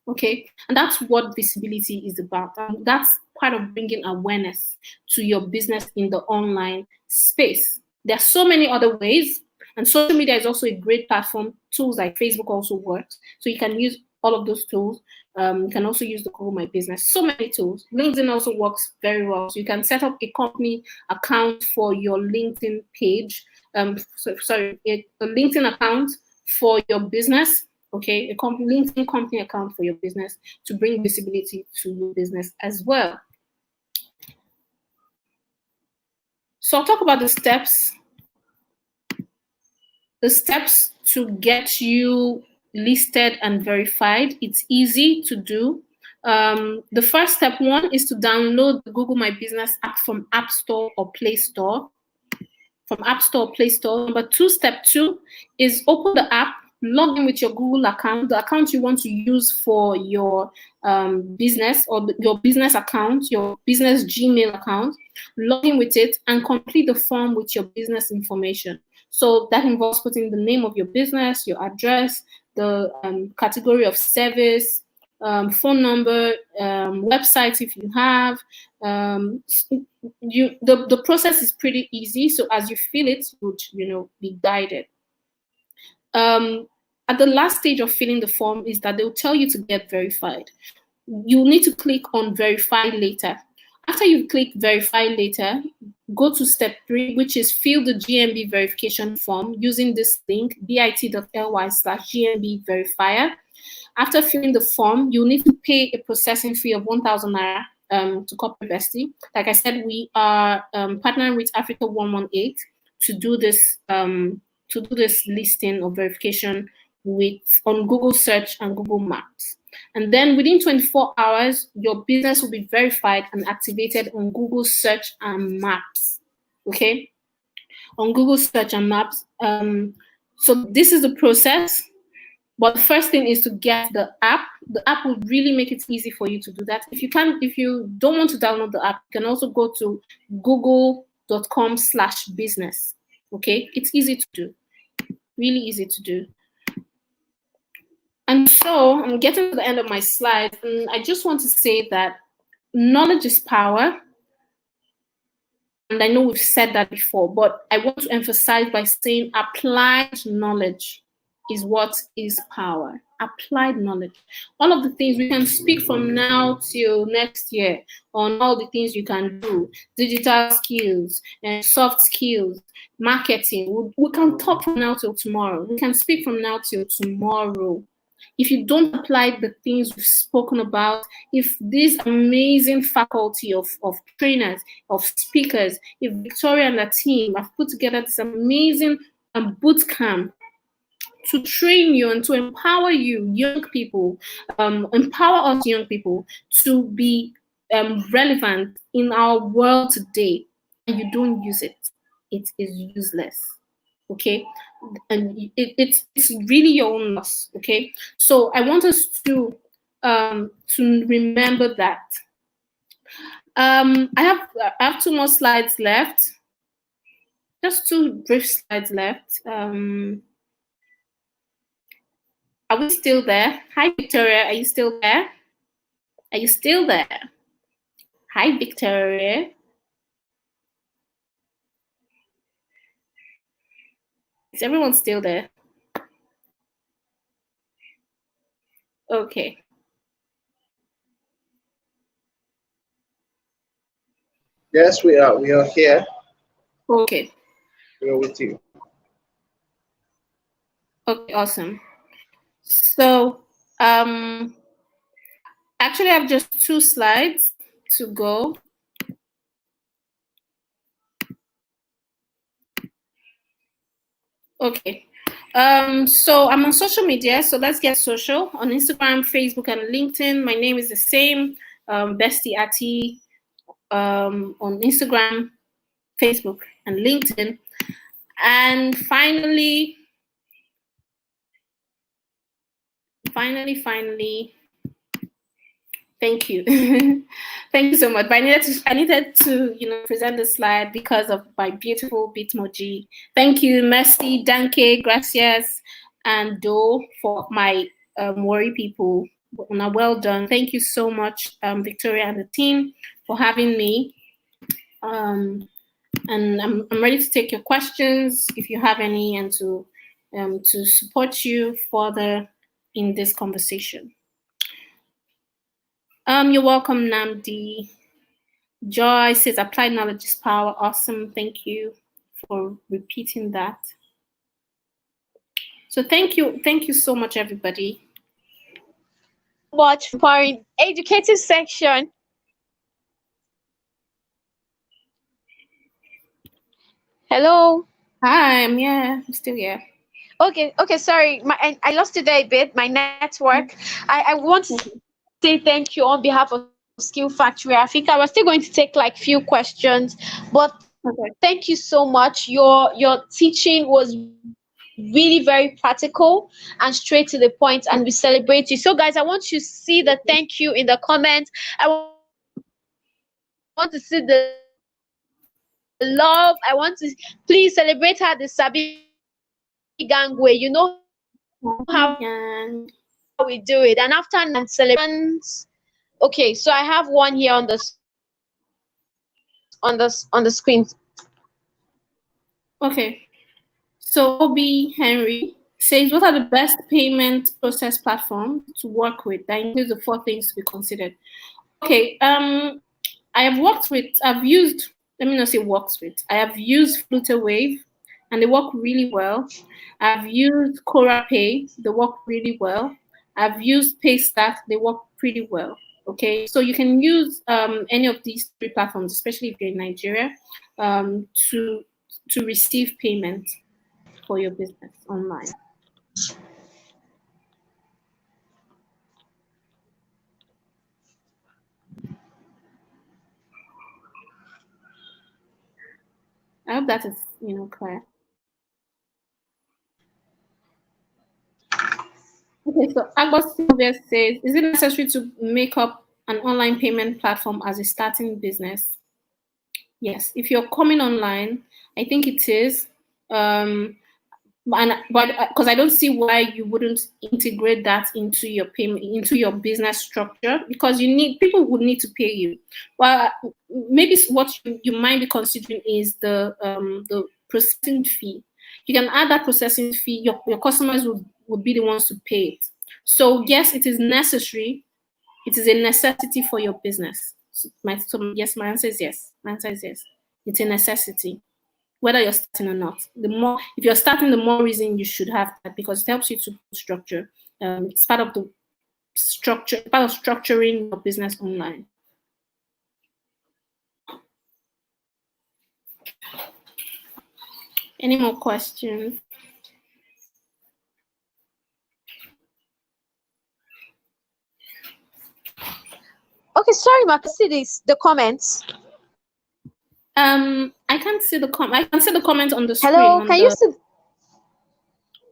Okay, and that's what visibility is about. That's part of bringing awareness to your business in the online space. There are so many other ways, and social media is also a great platform. Tools like Facebook also works, so you can use all of those tools. You can also use the Google My Business. So many tools. LinkedIn also works very well. So you can set up a company account for your LinkedIn page. A LinkedIn account for your business. Okay, a LinkedIn company account for your business to bring visibility to your business as well. So I'll talk about the steps. The steps to get you listed and verified. It's easy to do. The first step one is to download the Google My Business app from App Store or Play Store. Number two, step two is open the app, log in with your Google account, the account you want to use for your business, or your business account, your business Gmail account. Log in with it and complete the form with your business information. So that involves putting the name of your business, your address, the category of service, phone number, website if you have. The process is pretty easy. So as you fill it, you would be guided. At the last stage of filling the form is that they'll tell you to get verified. You'll need to click on Verify Later. After you click Verify Later, go to step 3, which is fill the GMB verification form using this link, bit.ly/GMB verifier. After filling the form, you'll need to pay a processing fee of 1,000 Naira to copy Bestie. Like I said, we are partnering with Africa 118 to do this listing or verification on Google Search and Google Maps. And then within 24 hours, your business will be verified and activated on Google Search and Maps. Okay, on Google Search and Maps. So this is the process. But the first thing is to get the app. The app will really make it easy for you to do that. If you don't want to download the app, you can also go to google.com/business. Okay, it's easy to do, really easy to do. And so I'm getting to the end of my slide, and I just want to say that knowledge is power. And I know we've said that before, but I want to emphasize by saying applied knowledge is what is power. Applied knowledge. All of the things we can speak from now till next year on, all the things you can do, digital skills and soft skills, marketing. We can talk from now till tomorrow. We can speak from now till tomorrow. if you don't apply the things we've spoken about, if this amazing faculty of trainers, of speakers, if Victoria and her team have put together this amazing boot camp to train you and to empower you, young people, empower us young people to be relevant in our world today, and you don't use it, it is useless. Okay, and it's really your own loss. Okay, so I want us to remember that. I have 2 more slides left, just 2 brief slides left. Are we still there? Hi, Victoria. Are you still there? Are you still there? Hi, Victoria. Is everyone still there? Okay. Yes, we are. We are here. Okay. We are with you. Okay, awesome. So, actually, I have just 2 slides to go. Okay. So I'm on social media, so let's get social. On Instagram, Facebook, and LinkedIn, my name is the same, Bestie Atti, on Instagram, Facebook, and LinkedIn. And finally, thank you. Thank you so much. But I needed to present the slide because of my beautiful Bitmoji. Thank you, Mercy, Danke, Gracias, and Do for my worry people. Well done. Thank you so much, Victoria and the team, for having me. And I'm ready to take your questions if you have any, and to support you further in this conversation. You're welcome, Namdi. Joy says applied knowledge is power. Awesome. Thank you for repeating that. So thank you so much, everybody. Much for our educative section. Hello. Hi, I'm here. I'm still here. Okay, sorry. I lost you there a bit, my network. I want to say thank you on behalf of Skill Factory Africa. We're still going to take like few questions, but thank you so much. Your teaching was really very practical and straight to the point, and we celebrate you. So guys, I want you to see the thank you in the comments. I want to see the love. I want to please celebrate her the Sabi gang way. You know how we do it. And after celebrations, okay, so I have one here on the screen. Okay, so Obi Henry says, what are the best payment process platforms to work with that includes the 4 things to be considered? Okay, I have used, let me not say works with, I have used FluterWave, and they work really well. I've used CoraPay, they work really well. I've used Paystack, they work pretty well. Okay, so you can use any of these 3 platforms, especially if you're in Nigeria, to receive payment for your business online. I hope that is clear. Okay, so Agbos Sylvia says, is it necessary to make up an online payment platform as a starting business? Yes, if you're coming online, I think it is. But because I don't see why you wouldn't integrate that into your payment, into your business structure, because people would need to pay you. Well, maybe what you might be considering is the processing fee. You can add that processing fee. Your customers would be the ones to pay it. So yes, it is necessary. It is a necessity for your business. Yes, my answer is yes. My answer is yes. It's a necessity, whether you're starting or not. If you're starting, the more reason you should have that, because it helps you to structure It's part of the structure, part of structuring your business online. Any more questions? Okay, sorry, Mark. See the comments. I can't see the I can see the comment on the screen. Hello, can you see?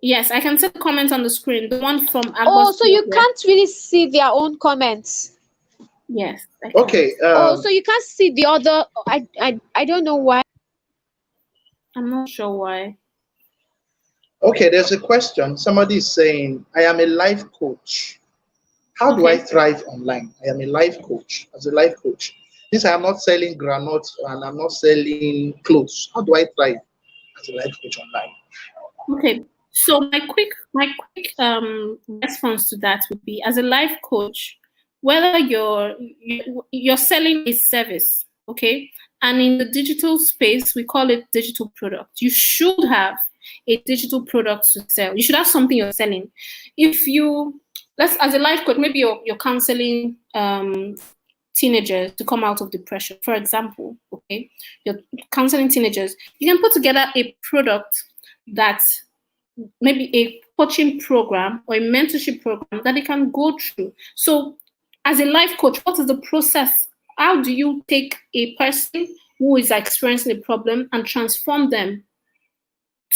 Yes, I can see the comment on the screen. The one from Agos. Oh, so you can't really see their own comments. Yes. Okay. So you can't see the other. I don't know why. I'm not sure why. Okay, there's a question. Somebody is saying, I am a life coach. How do I thrive online? I am a life coach. As a life coach, since I am not selling granules and I'm not selling clothes, how do I thrive as a life coach online? Okay, so my quick response to that would be, as a life coach, whether you're selling a service, okay, and in the digital space we call it digital product. You should have a digital product to sell. You should have something you're selling. If you as a life coach, maybe you're counseling teenagers to come out of depression, for example, okay, you're counseling teenagers, you can put together a product that maybe a coaching program or a mentorship program that they can go through. So as a life coach, what is the process? How do you take a person who is experiencing a problem and transform them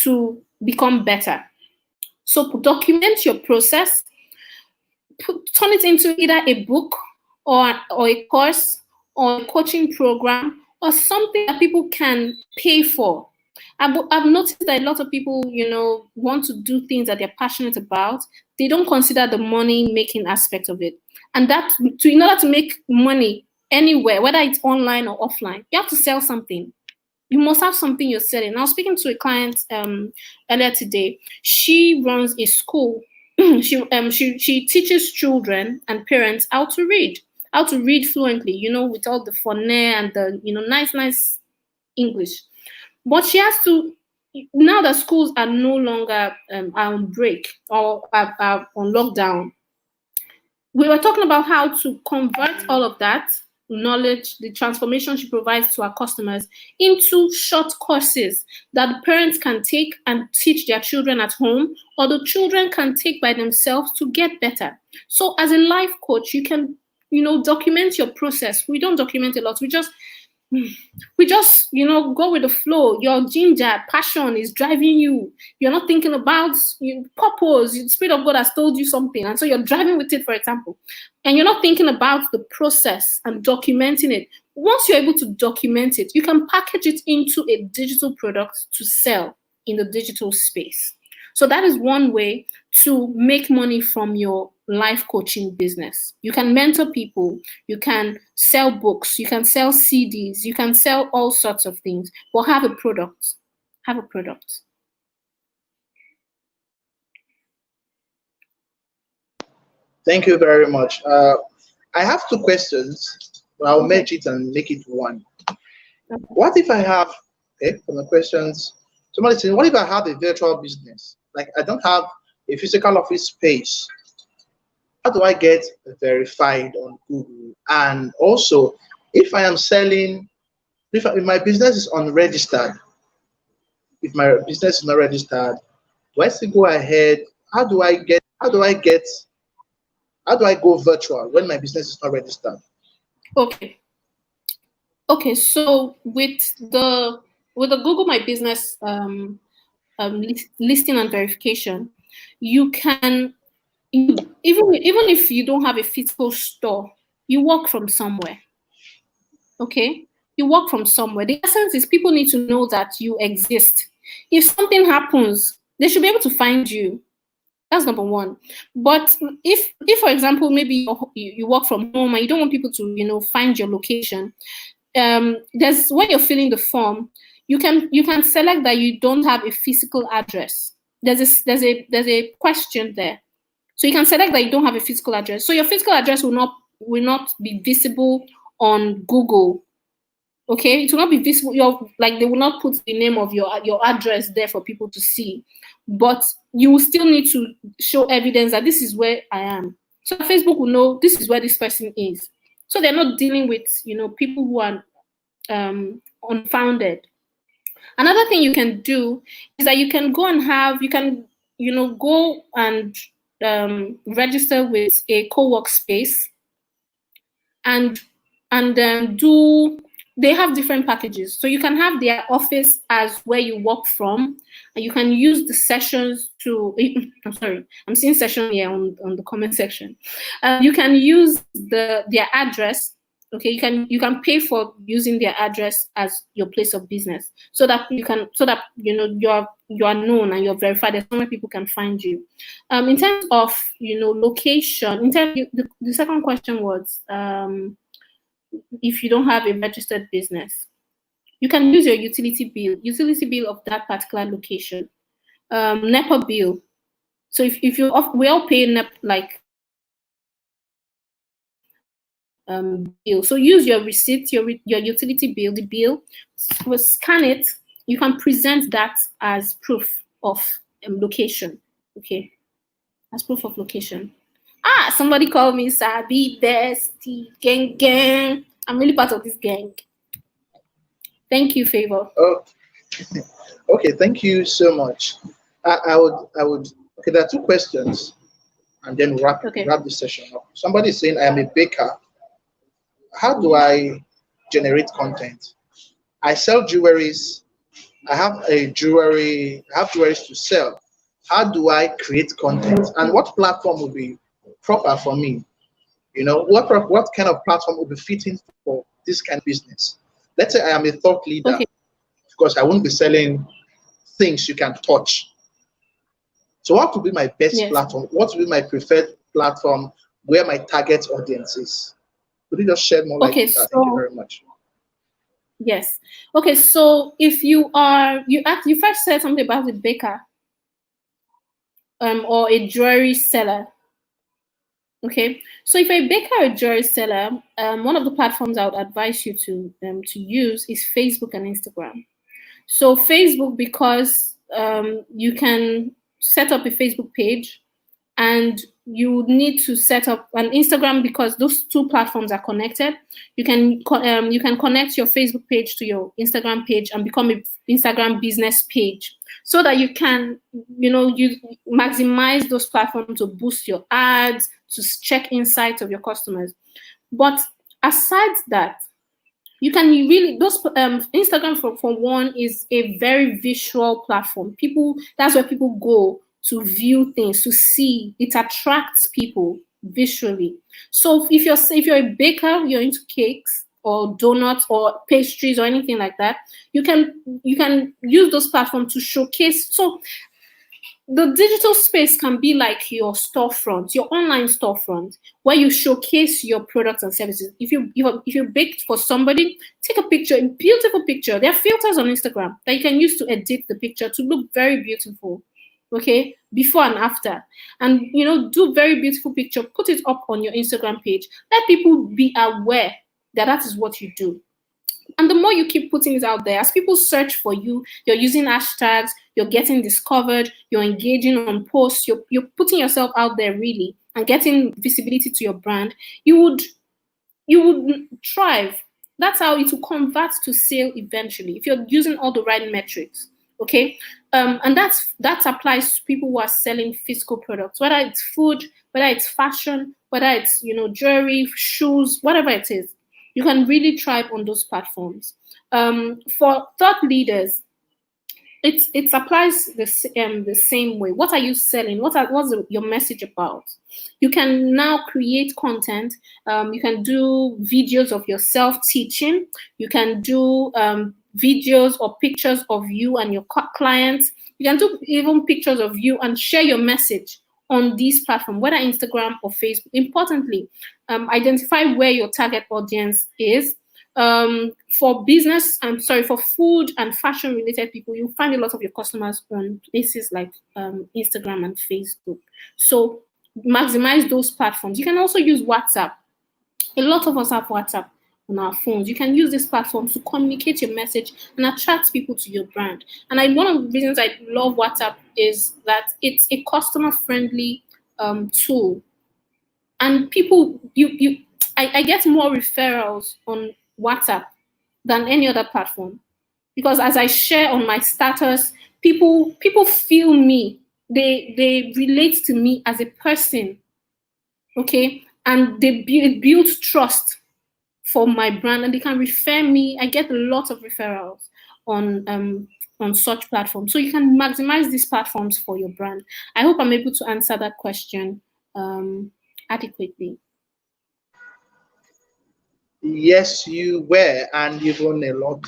to become better? So document your process, turn it into either a book or a course or a coaching program or something that people can pay for. I've noticed that a lot of people, want to do things that they're passionate about. They don't consider the money-making aspect of it. And that, in order to make money anywhere, whether it's online or offline, you have to sell something. You must have something you're selling. I was speaking to a client earlier today. She runs a school. she teaches children and parents how to read fluently, with all the phoneme and the nice English. But she has to, now that schools are no longer on break or are on lockdown, we were talking about how to convert all of that knowledge, the transformation she provides to our customers, into short courses that the parents can take and teach their children at home, or the children can take by themselves to get better. So as a life coach, you can, document your process. We don't document a lot. We just go with the flow. Your ginger passion is driving you. You're not thinking about purpose. The Spirit of God has told you something, and so you're driving with it, for example, and you're not thinking about the process and documenting it. Once you're able to document it, you can package it into a digital product to sell in the digital space. So that is one way to make money from your life coaching business. You can mentor people, you can sell books, you can sell CDs, you can sell all sorts of things, but have a product. Have a product. Thank you very much. I have two questions, but I'll merge it and make it one. Okay. What if I have, from the questions, somebody saying, what if I have a virtual business? Like I don't have a physical office space. How do I get verified on Google? And also, if I am selling, if my business is unregistered, if my business is not registered, do I still go ahead? How do I go virtual when my business is not registered? Okay. So with the Google My Business listing and verification, you can, even if you don't have a physical store, you work from somewhere. Okay, you work from somewhere. The essence is people need to know that you exist. If something happens, they should be able to find you. That's number one. But if for example, maybe you work from home and you don't want people to find your location, there's, when you're filling the form, you can select that you don't have a physical address. There's a question there. So you can select that you don't have a physical address. So your physical address will not be visible on Google. Okay, it will not be visible. They will not put the name of your address there for people to see, but you will still need to show evidence that this is where I am. So Facebook will know this is where this person is. So they're not dealing with people who are unfounded. Another thing you can do is that you can go and go and register with a co-work space and they have different packages. So you can have their office as where you work from, and you can use the sessions to, I'm sorry, I'm seeing session here on the comment section. You can use their address. Okay, you can pay for using their address as your place of business, so that you are known and you're verified. There's somewhere people can find you. In terms of location, the second question was if you don't have a registered business, you can use your utility bill of that particular location, NEPA bill. So if we all pay bill. So use your receipt, your utility bill, the bill, scan it. You can present that as proof of location. Okay, as proof of location. Somebody called me Sabi, Bestie, gang. I'm really part of this gang. Thank you, Favor. Oh, okay. Thank you so much. I would. Okay, there are two questions, and then wrap the session up. Somebody is saying, I am a baker. How do I generate content? I sell jewelries. I have jewelries to sell. How do I create content? And what platform will be proper for me? What kind of platform will be fitting for this kind of business? Let's say I am a thought leader. Okay. Because I won't be selling things you can touch. So what would be my best platform? What would be my preferred platform where my target audience is? Could you just shed more light on that? Thank you very much. Yes. Okay, so if you first said something about a baker or a jewelry seller. Okay, so if a baker or a jewelry seller, one of the platforms I would advise you to use is Facebook and Instagram. So Facebook, because you can set up a Facebook page, and you need to set up an Instagram because those two platforms are connected. You can connect your Facebook page to your Instagram page and become an Instagram business page, so that you can you maximize those platforms to boost your ads, to check insights of your customers. But aside that, you can Instagram for one is a very visual platform. That's where people go to view things, to see. It attracts people visually. So if you're a baker, you're into cakes or donuts or pastries or anything like that, you can use those platforms to showcase. So the digital space can be like your storefront, your online storefront, where you showcase your products and services. If you baked for somebody, take a picture, a beautiful picture. There are filters on Instagram that you can use to edit the picture to look very beautiful. Okay, before and after, and do very beautiful picture. Put it up on your Instagram page. Let people be aware that is what you do. And the more you keep putting it out there, as people search for you, you're using hashtags, you're getting discovered, you're engaging on posts, you're putting yourself out there really and getting visibility to your brand, you would thrive. That's how it will convert to sale eventually, if you're using all the right metrics. Okay, and that applies to people who are selling physical products, whether it's food, whether it's fashion, whether it's jewelry, shoes, whatever it is. You can really thrive on those platforms. For thought leaders, it applies the same way. What are you selling? What's your message about? You can now create content. You can do videos of yourself teaching. You can do videos or pictures of you and your clients. You can do even pictures of you and share your message on these platforms, whether Instagram or Facebook. Importantly, identify where your target audience is. For food and fashion related people, you'll find a lot of your customers on places like Instagram and Facebook. So maximize those platforms. You can also use WhatsApp. A lot of us have WhatsApp. on our phones. You can use this platform to communicate your message and attract people to your brand. And one of the reasons I love WhatsApp is that it's a customer-friendly tool. And people, I get more referrals on WhatsApp than any other platform, because as I share on my status, people feel me. They relate to me as a person, okay, and they build trust for my brand, and they can refer me. I get a lot of referrals on such platforms, so you can maximize these platforms for your brand. I hope I'm able to answer that question adequately. Yes, you were, and you've won a lot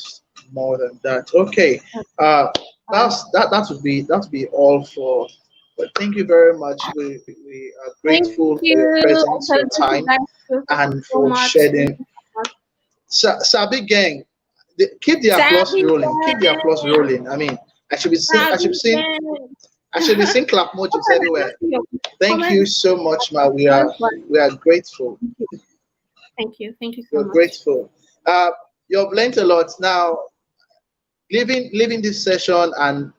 more than that. Okay, that would be all for. But thank you very much. We are Thank grateful for your you. presence, your Thank you time, guys and so for much. sharing. Sabi gang, keep the applause rolling. Keep the applause rolling. I mean, I should be seeing. I should be seeing. I should be seeing clap emojis everywhere. Thank you so much, Ma. We are grateful. Thank you. Thank you so We're much. grateful. You've learned a lot. Now, leaving this session and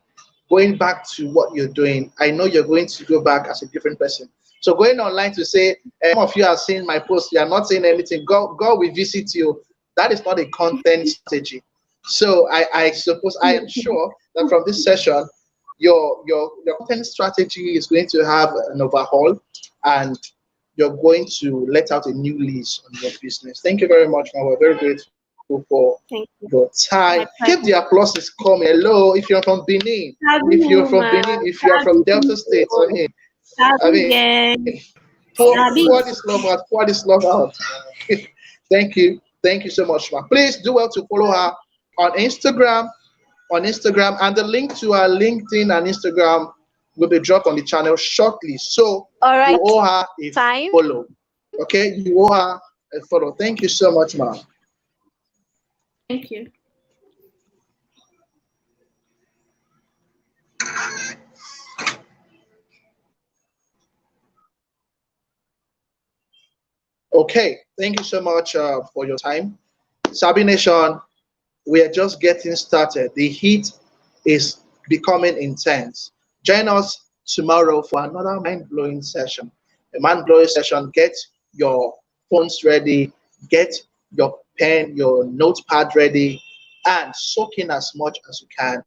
going back to what you're doing, I know you're going to go back as a different person. So going online to say, some of you are seeing my post, you are not saying anything. God will visit you. That is not a content strategy. So I suppose I am sure that from this session, your content strategy is going to have an overhaul, and you're going to let out a new lease on your business. Thank you very much, man. We're very grateful for Thank you. your time. Keep the applause is coming. Hello, if you're from Benin, if you're from Benin, if you are from Delta State, I mean, pour this love out, pour this love out. Thank you so much, man. Please do well to follow her on Instagram, and the link to her LinkedIn and Instagram will be dropped on the channel shortly. So All right. you owe her a follow. Okay, you owe her a follow. Thank you so much, ma'am. Thank you. Okay, thank you so much for your time. Sabi Nation, we are just getting started. The heat is becoming intense. Join us tomorrow for another mind-blowing session. A mind-blowing session. Get your phones ready, get your pen, your notepad ready, and soak in as much as you can